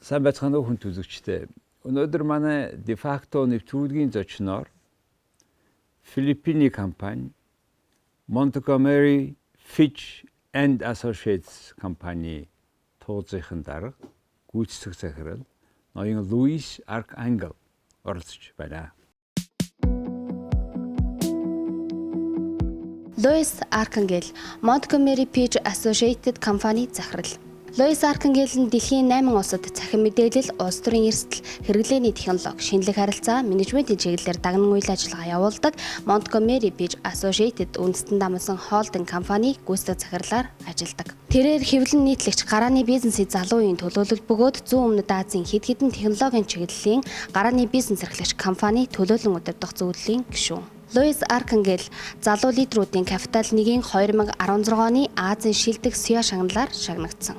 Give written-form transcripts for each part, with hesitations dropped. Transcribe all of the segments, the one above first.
Сайн байцгаана уу хүн төлөвчтэй. Өнөөдөр манай Defacto нэвтрүүлгийн зочноор Филиппиний компани Montgomery Fitch Associates компани тууцынхан дарга гүйцэтгэх захирал ноён Луис Аркангел оролцож байна. Луис Аркангел, Montgomery Fitch Associated компани захирал. Луис Аркангел нь дэлхийн 8 улсад цахим мэдээлэл, улс төрийн эрсдэл, хэрэглээний технологи, шинжлэх харилцаа, менежментийн чиглэлээр дагнан үйл ажиллагаа явуулдаг Montgomery Fitch Associated үндэстэн дамсан холдинг компани гүйцэтгэх захирлаар ажилладаг. Тэрээр хэвлэн нийтлэгч гарааны бизнесийн залуу үеийн төлөөлөл бөгөөд зүүн өмнөд Азийн хэд хэдэн технологийн чиглэлийн гарааны бизнес эрхлэгч компани төлөөлөн удирдах зөвлөлийн гишүүн. Луис Аркангел залуу лидерүүдийн капитал 1-ийн 2016 оны Азийн шилдэг SEO шагналаар шагнагдсан.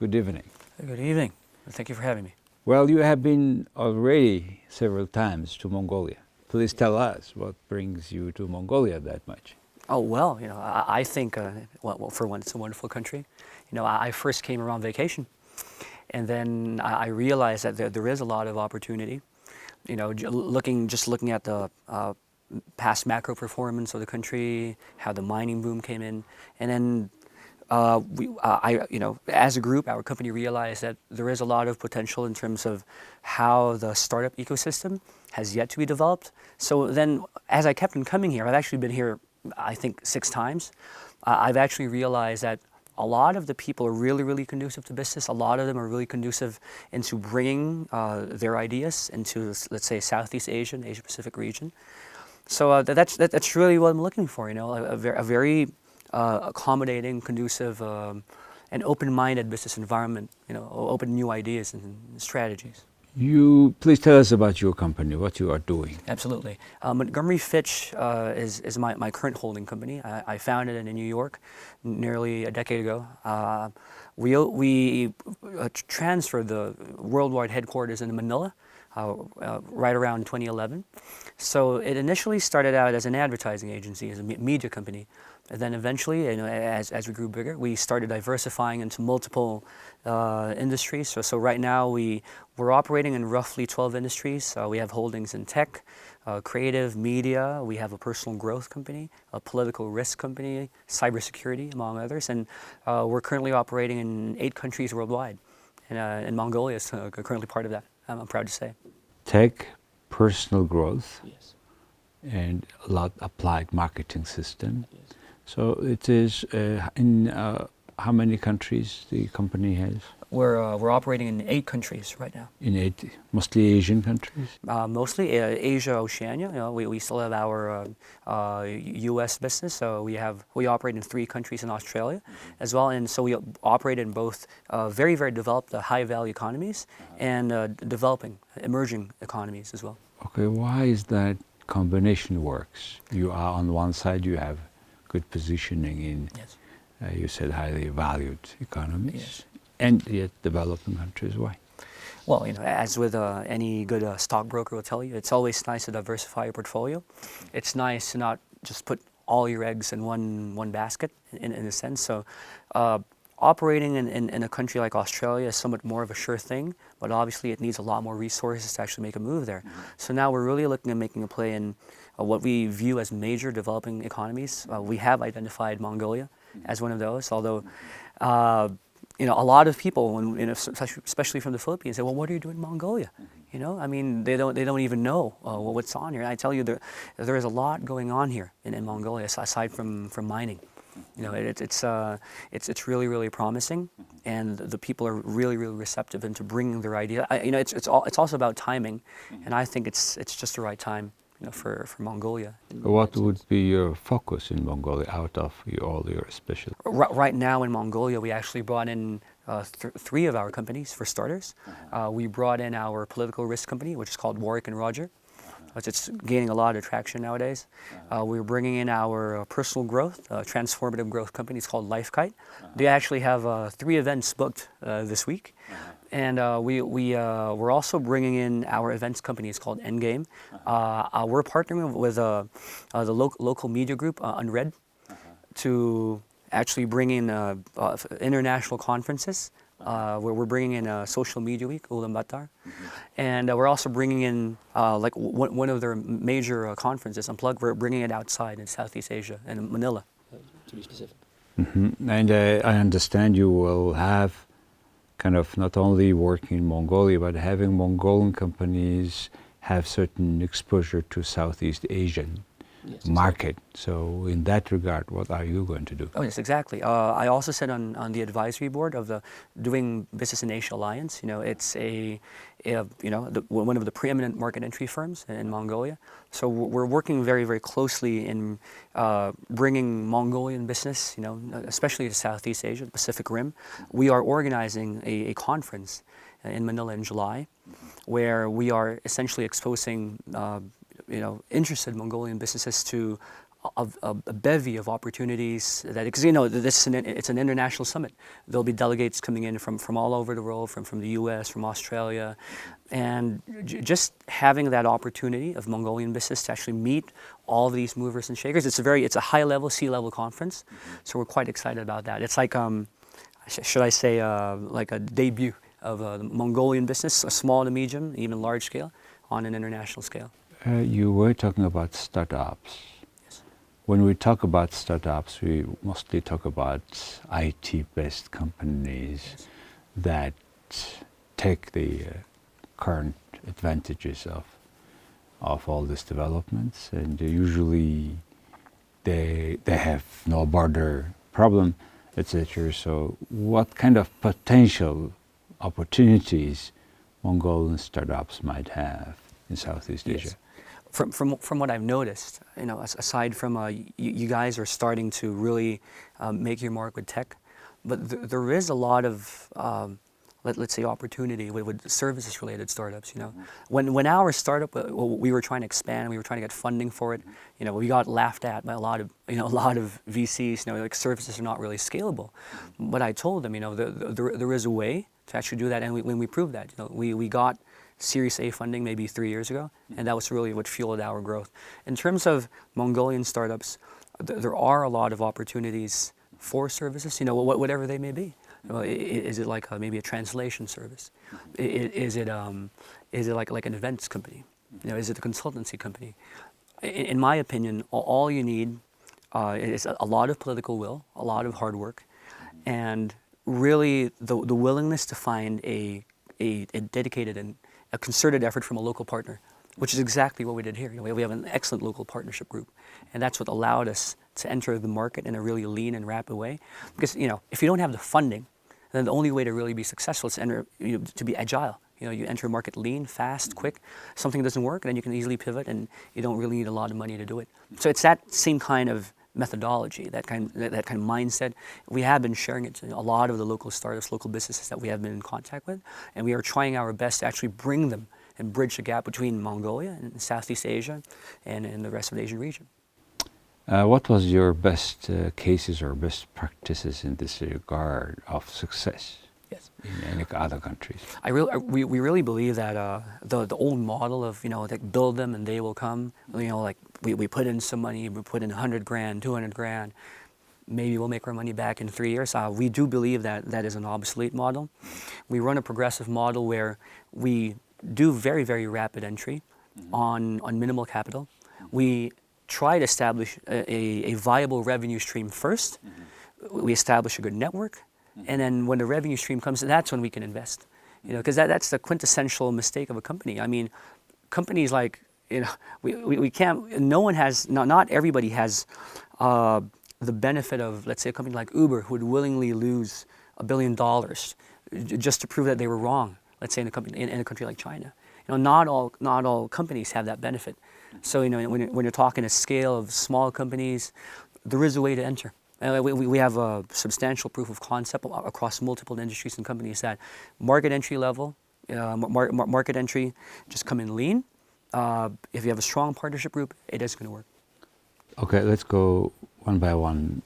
Good evening. Good evening. Thank you for having me. Well, you have been already several times to Mongolia. Please tell us what brings you to Mongolia that much. Oh, well, I think, for one, it's a wonderful country. I first came around vacation, and then I realized that there is a lot of opportunity. Looking at the past macro performance of the country, how the mining boom came in, and then as a group, our company realized that there is a lot of potential in terms of how the startup ecosystem has yet to be developed. So then, as I kept on coming here, I've actually been here, I think, 6 times. I've actually realized that a lot of the people are really, really conducive to business. A lot of them are really conducive into bringing their ideas into, let's say, Southeast Asian, Asia Pacific region. So that's really what I'm looking for. A very accommodating, conducive, and open-minded business environment. Open new ideas and strategies. You please tell us about your company, what you are doing. Absolutely. Montgomery Fitch is my current holding company. I founded it in New York nearly a decade ago. We transferred the worldwide headquarters into Manila right around 2011. So it initially started out as an advertising agency, as a media company. And then eventually, as we grew bigger, we started diversifying into multiple industries. So right now we're operating in roughly 12 industries. We have holdings in tech, creative, media. We have a personal growth company, a political risk company, cybersecurity, among others. And we're currently operating in 8 countries worldwide. And Mongolia is currently part of that, I'm proud to say. Tech, personal growth, Yes. and a lot applied marketing system. Yes. So it is in how many countries the company has? We're operating in 8 countries right now. In 8, mostly Asian countries? Mostly Asia, Oceania. We still have our U.S. business. So we operate in 3 countries in Australia as well, and so we operate in both very, very developed high-value economies and developing emerging economies as well. Okay, why is that combination works? You are on one side, you have good positioning in, Yes. You said, highly valued economies, Yes. and yet developing countries. Why? Well, as with any good stockbroker will tell you, it's always nice to diversify your portfolio. It's nice to not just put all your eggs in one basket, in a sense. So operating in a country like Australia is somewhat more of a sure thing, but obviously it needs a lot more resources to actually make a move there. So now we're really looking at making a play in what we view as major developing economies. We have identified Mongolia as one of those, although a lot of people, especially from the Philippines, say, "Well, what are you doing in Mongolia?" They don't even know what's on here. I tell you, there is a lot going on here in Mongolia aside from mining. It's really, really promising, and the people are really, really receptive into bringing their idea. It's also about timing, and I think it's just the right time, for Mongolia. What would be your focus in Mongolia out of all your special? Right now in Mongolia, we actually brought in 3 of our companies for starters. We brought in our political risk company, which is called Warwick and Roger. It's gaining a lot of traction nowadays. We're bringing in our personal growth, transformative growth company. It's called LifeKite. They actually have 3 events booked this week. And we're also bringing in our events company. It's called Endgame. We're partnering with the local media group, Unread, to actually bringing international conferences. We're bringing in a social media week, Ulaanbaatar, and we're also bringing in like one of their major conferences, Unplugged. We're bringing it outside in Southeast Asia, in Manila, to be specific. And I understand you will have kind of not only working in Mongolia, but having Mongolian companies have certain exposure to Southeast Asian market. So in that regard, what are you going to do? Oh yes, exactly. I also sit on the advisory board of the Doing Business in Asia Alliance. You know, it's one of the preeminent market entry firms in Mongolia. So we're working very, very closely in bringing Mongolian business, you know, especially to Southeast Asia, the Pacific Rim. We are organizing a conference in Manila in July, where we are essentially exposing interested Mongolian businesses to a bevy of opportunities that, because you know, it's an international summit. There'll be delegates coming in from all over the world, from the US, from Australia, and just having that opportunity of Mongolian business to actually meet all of these movers and shakers. It's a high level, C-level conference, so we're quite excited about that. It's like, should I say, like a debut of Mongolian business, a small to medium, even large scale, on an international scale. You were talking about startups. Yes. When we talk about startups, we mostly talk about IT-based companies that take the current advantages of all these developments, and usually they have no border problem, etc. So what kind of potential opportunities Mongolian startups might have in Southeast Asia? From what I've noticed, you know, aside from you guys are starting to really make your mark with tech, but there is a lot of let's say opportunity with services related startups. You know, when our startup we were trying to expand, we were trying to get funding for it. You know, we got laughed at by a lot of VCs. You know, like services are not really scalable. But I told them, you know, there is a way to actually do that, and when we proved that, you know, we got Series A funding maybe 3 years ago, and that was really what fueled our growth. In terms of Mongolian startups, there are a lot of opportunities for services, you know, whatever they may be. You know, is it like maybe a translation service? Is it like an events company? You know, is it a consultancy company? In my opinion, all you need is a lot of political will, a lot of hard work, and really the willingness to find a dedicated and a concerted effort from a local partner, which is exactly what we did here. You know, we have an excellent local partnership group, and that's what allowed us to enter the market in a really lean and rapid way. Because, you know, if you don't have the funding, then the only way to really be successful is to enter, you know, to be agile. You know, you enter a market lean, fast, quick. Something doesn't work, and then you can easily pivot, and you don't really need a lot of money to do it. So it's that same kind of methodology, that kind of mindset. We have been sharing it to a lot of the local startups, local businesses that we have been in contact with, and we are trying our best to actually bring them and bridge the gap between Mongolia and Southeast Asia and the rest of the Asian region. What was your best cases or best practices in this regard of success? Yes. In any other countries? We really believe that the old model of, you know, like build them and they will come, you know, like we put in some money, we put in 100 grand, 200 grand, maybe we'll make our money back in 3 years. We do believe that is an obsolete model. We run a progressive model where we do very, very rapid entry on minimal capital. We try to establish a viable revenue stream first. We establish a good network. And then when the revenue stream comes, that's when we can invest. You know, because that's the quintessential mistake of a company. I mean, companies like, you know, we can't, no one has, not everybody has the benefit of, let's say, a company like Uber who would willingly lose $1 billion just to prove that they were wrong, let's say in a country like China. You know, not all companies have that benefit. So, you know, when you're talking a scale of small companies, there is a way to enter. We have a substantial proof of concept across multiple industries and companies that market entry level, market entry, just come in lean. If you have a strong partnership group, it is going to work. Okay, let's go one by one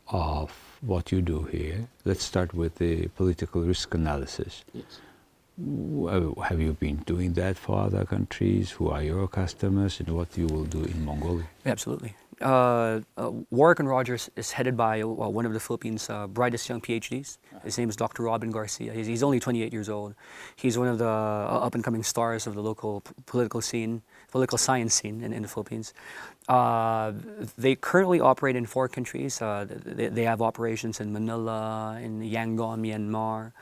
of what you do here. Let's start with the political risk analysis. Yes. Have you been doing that for other countries? Who are your customers, and what you will do in Mongolia? Absolutely. Warwick and Rogers is headed by one of the Philippines' brightest young PhDs. His name is Dr. Robin Garcia. He's only 28 years old. He's one of the up-and-coming stars of the local political science scene in the Philippines. They currently operate in 4 countries. They have operations in Manila, in Yangon, Myanmar,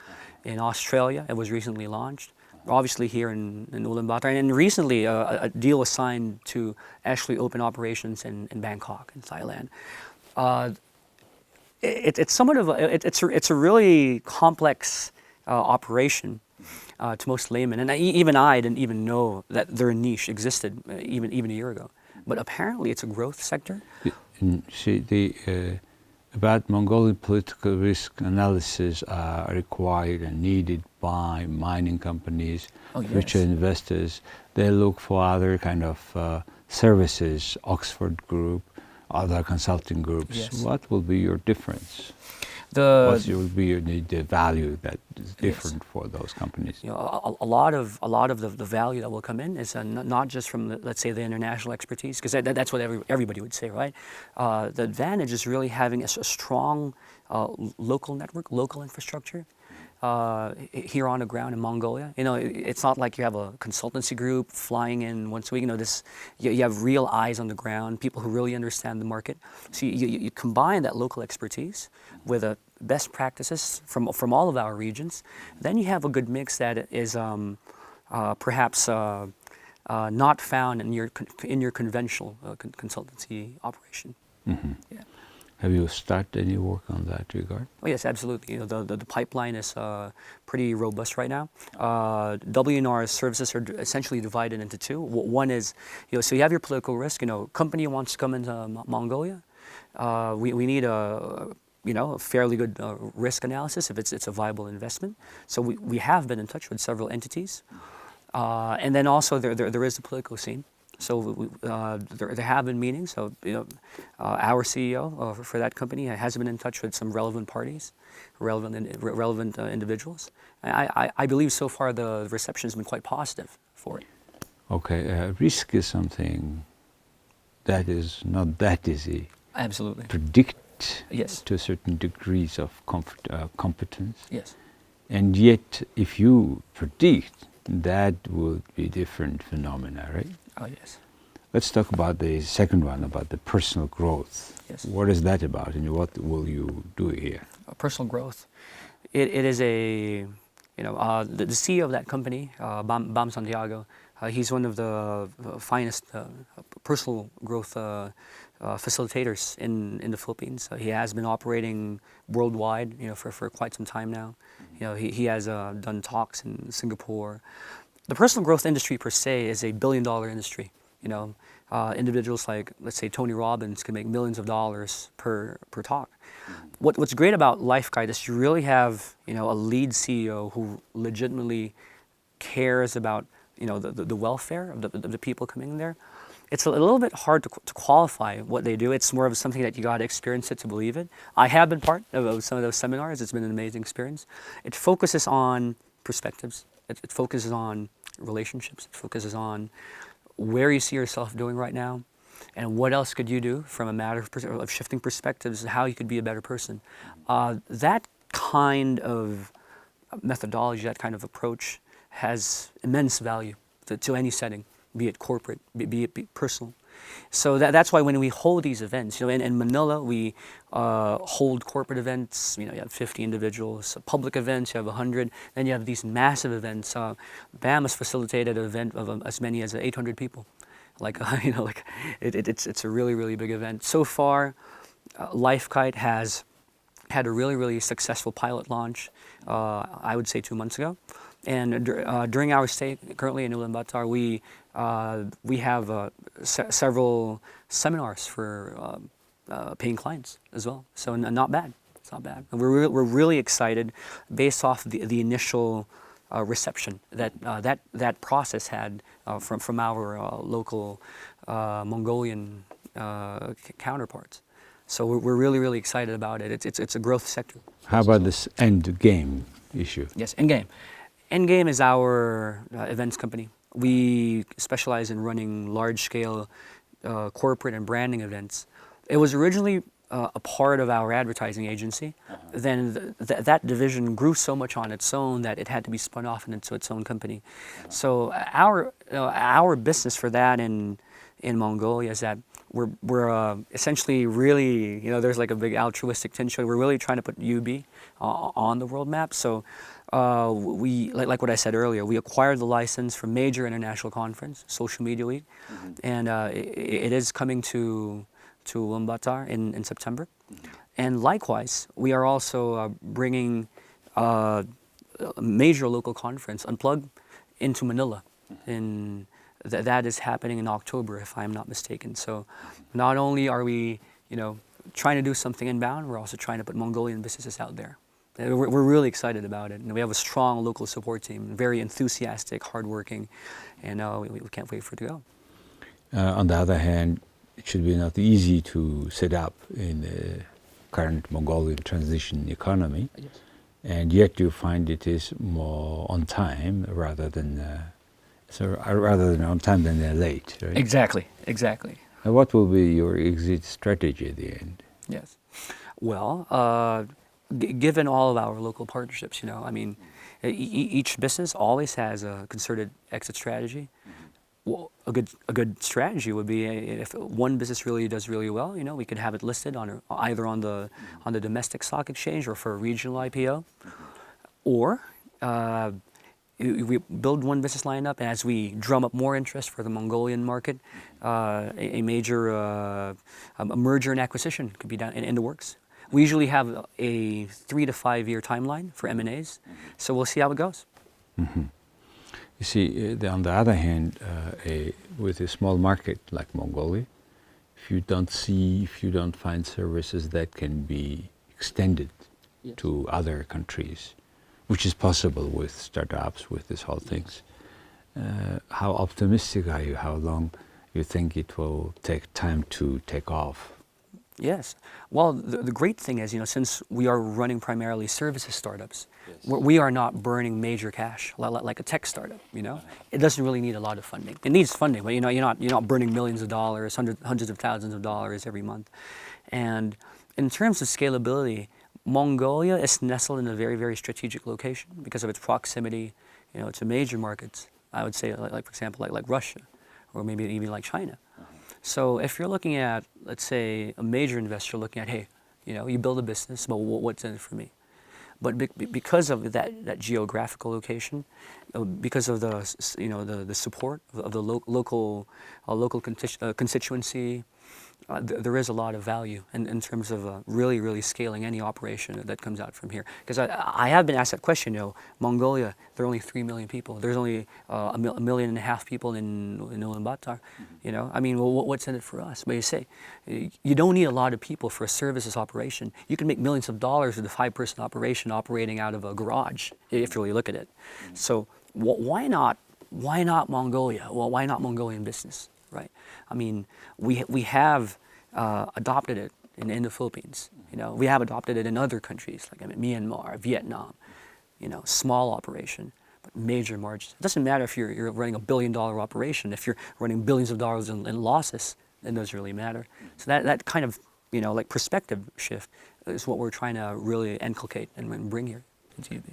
in Australia. It was recently launched. Obviously here in Ulaanbaatar, and recently a deal was signed to actually open operations in Bangkok, in Thailand. It's somewhat of it's a really complex operation to most laymen, and even I didn't even know that their niche existed even a year ago. But apparently, it's a growth sector. See, about Mongolian political risk analysis are required and needed by mining companies, future investors. They look for other kind of services, Oxford Group, other consulting groups. Yes. What will be your difference? What will be the value that is different for those companies? You know, a lot of the value that will come in is not just from let's say the international expertise, because that's what everybody would say, right? The advantage is really having a strong local network, local infrastructure. Here on the ground in Mongolia, you know, it's not like you have a consultancy group flying in once a week. You know, you have real eyes on the ground, people who really understand the market. So you combine that local expertise with best practices from all of our regions. Then you have a good mix that is perhaps not found in your conventional consultancy operation. Mm-hmm. Yeah. Have you started any work on that regard? Oh yes, absolutely. You know, the pipeline is pretty robust right now. W&R's services are essentially divided into 2. One is, you know, so you have your political risk. You know, company wants to come into Mongolia. We need a fairly good risk analysis if it's a viable investment. So we have been in touch with several entities, and then also there is the political scene. So there have been meetings. So you know, our CEO for that company has been in touch with some relevant parties, relevant individuals. I believe so far the reception has been quite positive for it. Okay, risk is something that is not that easy. Absolutely. Predict. Yes. To certain degrees of competence. Yes. And yet, if you predict, that would be different phenomena, right? Oh, yes. Let's talk about the second one, about the personal growth. Yes. What is that about, and what will you do here? Personal growth. It is the CEO of that company, Bam Santiago. He's one of the finest personal growth facilitators in the Philippines. He has been operating worldwide, you know, for quite some time now. You know, he has done talks in Singapore. The personal growth industry per se is a billion-dollar industry. You know, individuals like, let's say, Tony Robbins can make millions of dollars per talk. What's great about LifeGuide is you really have, you know, a lead CEO who legitimately cares about, you know, the welfare of the people coming there. It's a little bit hard to qualify what they do. It's more of something that you got to experience it to believe it. I have been part of some of those seminars. It's been an amazing experience. It focuses on perspectives. It focuses on relationships. It focuses on where you see yourself doing right now and what else could you do from a matter of shifting perspectives and how you could be a better person. That kind of methodology, that kind of approach has immense value to any setting, be it corporate, be it personal. So that's why when we hold these events, you know, in Manila we hold corporate events. You know, you have 50 individuals. Public events, you have 100. Then you have these massive events. BAM has facilitated an event of as many as 800 people. Like you know, like it's a really big event. So far, LifeKite has had a really successful pilot launch. I would say 2 months ago. And during our stay currently in Ulaanbaatar, we have several seminars for paying clients as well. So not bad. It's not bad. And we're really excited based off the initial reception that process had from our local Mongolian counterparts. So we're really excited about it. It's a growth sector. How about this end game issue? Yes, Endgame. Endgame is our events company. We specialize in running large-scale corporate and branding events. It was originally a part of our advertising agency. Then that division grew so much on its own that it had to be spun off into its own company. So our business for that in Mongolia is that we're essentially really, there's like a big altruistic tinge to it. We're really trying to put UB on the world map. So we, like what I said earlier, we acquired the license from major international conference, Social Media Week, and it is coming to Ulaanbaatar in September. And likewise, we are also bringing a major local conference, Unplug, into Manila. And that is happening in October, if I'm not mistaken. So not only are we, trying to do something inbound, we're also trying to put Mongolian businesses out there. We're really excited about it. And we have a strong local support team, very enthusiastic, hardworking, and we can't wait for it to go. On the other hand, it should be not easy to set up in the current Mongolian transition economy, Yes. and yet you find it is more on time rather than on time than late, right? Exactly. Now, what will be your exit strategy at the end? Yes. Well, given all of our local partnerships, each business always has a concerted exit strategy. Well, a good strategy would be if one business really does really well, we could have it listed on either on the domestic stock exchange or for a regional IPO, or we build one business line up, and as we drum up more interest for the Mongolian market, a major a merger and acquisition could be done in the works. We usually have a 3 to 5 year timeline for M&As, so we'll see how it goes. Mm-hmm. You see, on the other hand, with a small market like Mongolia, if you don't find services that can be extended Yes. to other countries, which is possible with startups, with this whole things, how optimistic are you? How long you think it will take time to take off? Yes. Well, the great thing is, since we are running primarily services startups, we are not burning major cash like a tech startup. It doesn't really need a lot of funding. It needs funding, but you're not burning millions of dollars, hundreds of thousands of dollars every month. And in terms of scalability, Mongolia is nestled in a very, very strategic location because of its proximity, to major markets. I would say, like for example, like Russia, or maybe even like China. So if you're looking at, let's say, a major investor looking at, hey, you build a business, but what's in it for me? But because of that geographical location, because of the support of the local constituency, there is a lot of value in terms of really, really scaling any operation that comes out from here. Because I have been asked that question, Mongolia, there are only 3 million people. There's only a 1.5 million people in Ulaanbaatar. What's in it for us? But you say, you don't need a lot of people for a services operation. You can make millions of dollars with a 5-person operation operating out of a garage, if you really look at it. So why not Mongolia? Well, why not Mongolian business? Right. We have adopted it in the Philippines. We have adopted it in other countries like Myanmar, Vietnam. Small operation, but major margins. It doesn't matter if you're running a $1 billion operation. If you're running billions of dollars in losses, it doesn't really matter. So that kind of perspective shift is what we're trying to really inculcate and bring here.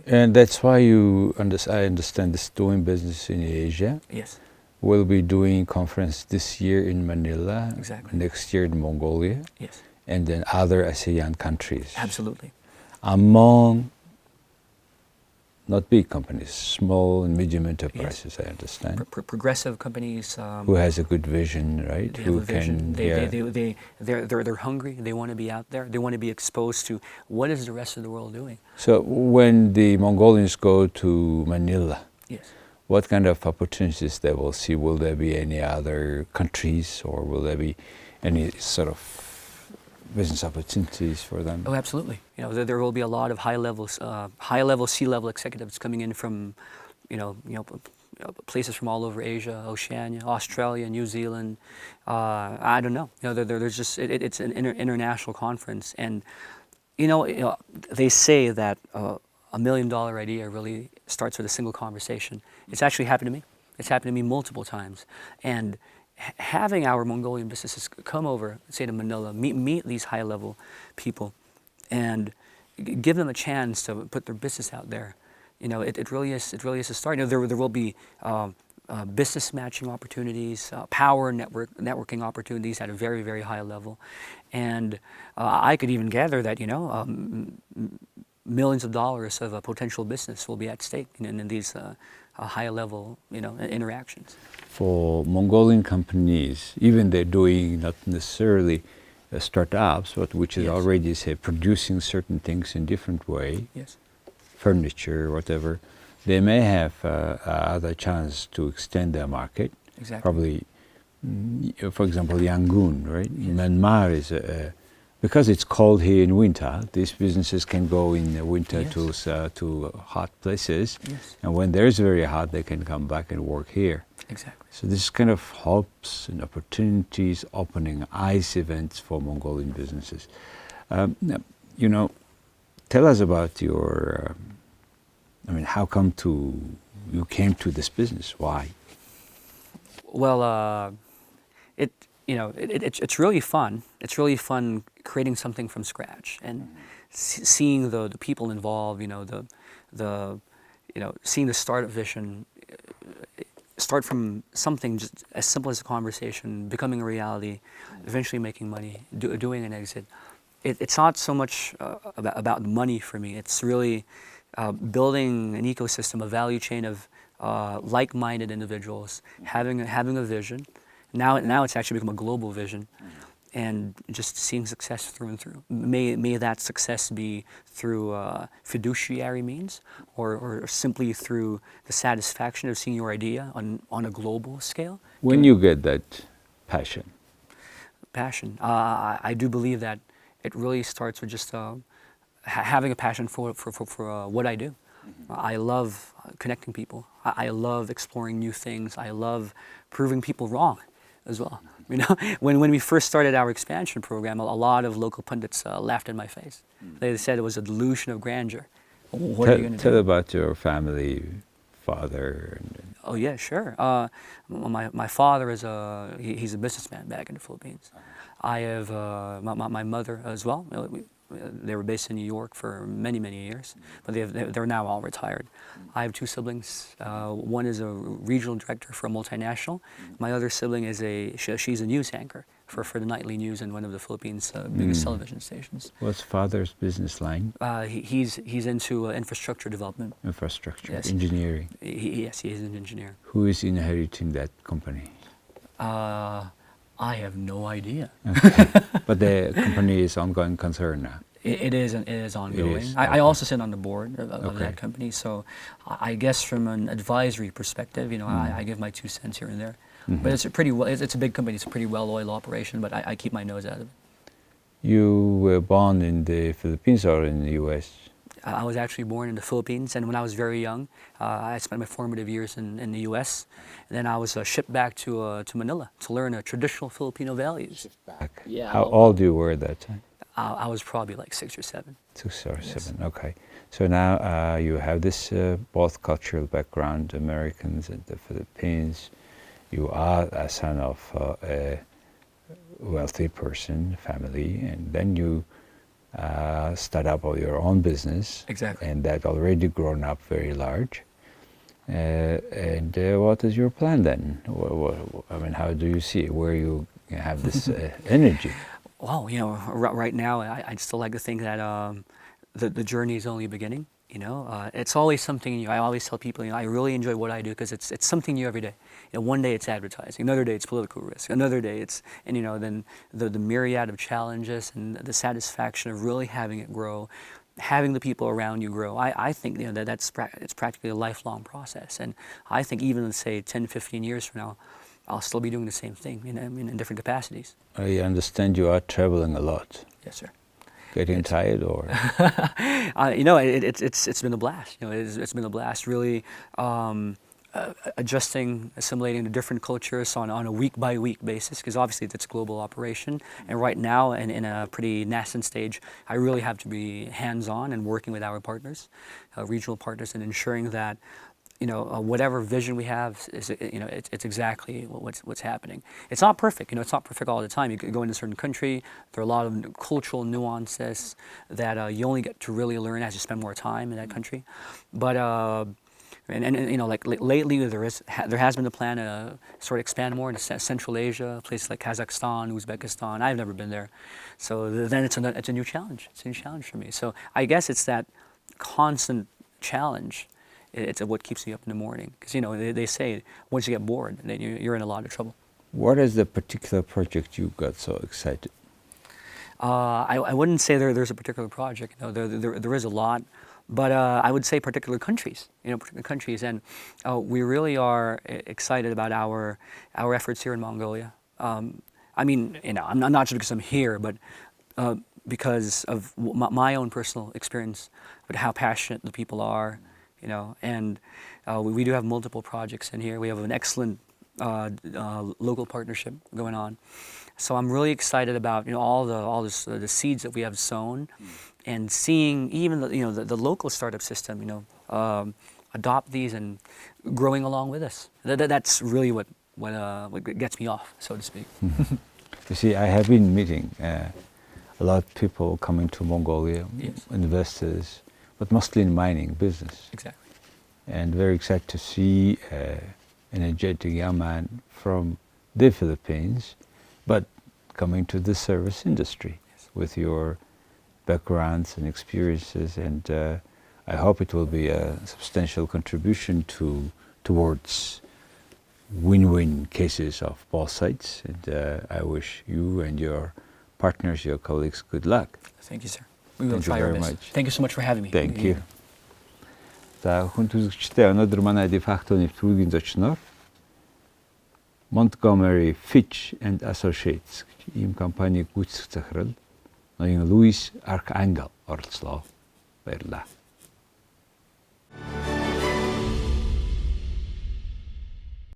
And that's why I understand this doing business in Asia. Yes. We'll be doing conference this year in Manila, Exactly. next year in Mongolia, Yes. and then other ASEAN countries. Absolutely. Among not big companies, small and medium enterprises, yes. I understand. Progressive companies. Who has a good vision, right? They have a vision. They're hungry. They want to be out there. They want to be exposed to what is the rest of the world doing. So when the Mongolians go to Manila, yes. What kind of opportunities they will see? Will there be any other countries, or will there be any sort of business opportunities for them? Oh, absolutely. There will be a lot of high-level C-level executives coming in from, places from all over Asia, Oceania, Australia, New Zealand. I don't know. There's just it's an international conference, and they say that $1 million idea really starts with a single conversation. It's actually happened to me. It's happened to me multiple times, and having our Mongolian businesses come over, say to Manila, meet these high-level people, and give them a chance to put their business out there. It really is a start. There will be business matching opportunities, power networking opportunities at a very, very high level, and I could even gather that millions of dollars of potential business will be at stake in these high level interactions. For Mongolian companies, even they're doing not necessarily startups, but which is already, say, producing certain things in different way, furniture, whatever, they may have other chance to extend their market. Exactly. Probably, for example, Yangon, right? Myanmar is because it's cold here in winter. These businesses can go in the winter to hot places, and when there's very hot, they can come back and work here. Exactly. So this kind of hopes and opportunities, opening eyes events for Mongolian businesses. Tell us about your. How come you came to this business? Why? Well, it's really fun. It's really fun creating something from scratch and seeing the people involved. Seeing the startup vision start from something just as simple as a conversation, becoming a reality, eventually making money, doing an exit. It's not so much about money for me. It's really building an ecosystem, a value chain of like-minded individuals, having a vision. Now it's actually become a global vision, and just seeing success through and through. May that success be through fiduciary means, or simply through the satisfaction of seeing your idea on a global scale. When you get that passion? I do believe that it really starts with just having a passion for what I do. I love connecting people. I love exploring new things. I love proving people wrong as well. When we first started our expansion program, a lot of local pundits laughed in my face. They said it was a delusion of grandeur. What are you going to do? Tell about your family, father. Oh yeah, sure. My father is he's a businessman back in the Philippines. I have my mother as well. They were based in New York for many, many years, but they're now all retired. I have two siblings. One is a regional director for a multinational. My other sibling is she's a news anchor for the nightly news in one of the Philippines' biggest television stations. What's father's business line? He's into infrastructure development. Infrastructure, Yes. engineering. Yes, he is an engineer. Who is inheriting that company? I have no idea. Okay. But the company is ongoing concern now. It is ongoing. It is, I also sit on the board of Okay. that company, so I guess from an advisory perspective, I give my 2 cents here and there. But it's a big company. It's a pretty well-oiled operation, but I keep my nose out of it. You were born in the Philippines or in the U.S.? I was actually born in the Philippines, and when I was very young, I spent my formative years in the U.S. And then I was shipped back to Manila to learn traditional Filipino values. Back. Yeah. How old you were at that time? I was probably like 6 or 7. 6 or Yes. 7, okay. So now you have this both cultural background, Americans and the Philippines. You are a son of a wealthy person, family, and then you start up your own business. Exactly. And that already grown up very large. And what is your plan then? How do you see where you have this energy? Well, right now, I'd still like to think that the journey is only beginning. It's always something new. I always tell people, I really enjoy what I do because it's something new every day. One day it's advertising, another day it's political risk, another day it's, then the myriad of challenges and the satisfaction of really having it grow, having the people around you grow. I think it's practically a lifelong process, and I think even say 10, 15 years from now, I'll still be doing the same thing in different capacities. I understand you are traveling a lot. Yes, sir. Getting tired or? It's been a blast. It's been a blast really adjusting, assimilating to different cultures on a week-by-week basis, because obviously it's a global operation. And right now, in a pretty nascent stage, I really have to be hands-on and working with our partners, regional partners, and ensuring that whatever vision we have is, it's exactly what's happening. It's not perfect, it's not perfect all the time. You go into a certain country, there are a lot of cultural nuances that you only get to really learn as you spend more time in that country. But like lately there has been a plan to sort of expand more into Central Asia, places like Kazakhstan, Uzbekistan. I've never been there, so then it's a new challenge. It's a new challenge for me. So I guess it's that constant challenge. It's what keeps me up in the morning, because they say once you get bored, then you're in a lot of trouble. What is the particular project you got so excited? I wouldn't say there's a particular project. There is a lot, but I would say particular countries. Particular countries, and we really are excited about our efforts here in Mongolia. I mean, I'm not just because I'm here, but because of my own personal experience with how passionate the people are. And we do have multiple projects in here. We have an excellent local partnership going on. So I'm really excited about all the seeds that we have sown, and seeing even the local startup system adopt these and growing along with us. That's really what gets me off, so to speak. You see, I have been meeting a lot of people coming to Mongolia, Yes. investors, but mostly in mining business. Exactly. And very excited to see an energetic young man from the Philippines, but coming to the service industry. Yes. With your backgrounds and experiences, and I hope it will be a substantial contribution towards win-win cases of both sides. And I wish you and your partners, your colleagues, good luck. Thank you, sir. We will Thank you try our very best. much. Thank you so much for having me. Thank you. За хүн үзэгчдээ өнөөдөр манай Defacto нэвтрүүлгийн зочноор Montgomery Fitch Associates ийм компаниг гүйцэтгэх захирал ноён Луис Аркангел оролцлоо. Баярлалаа.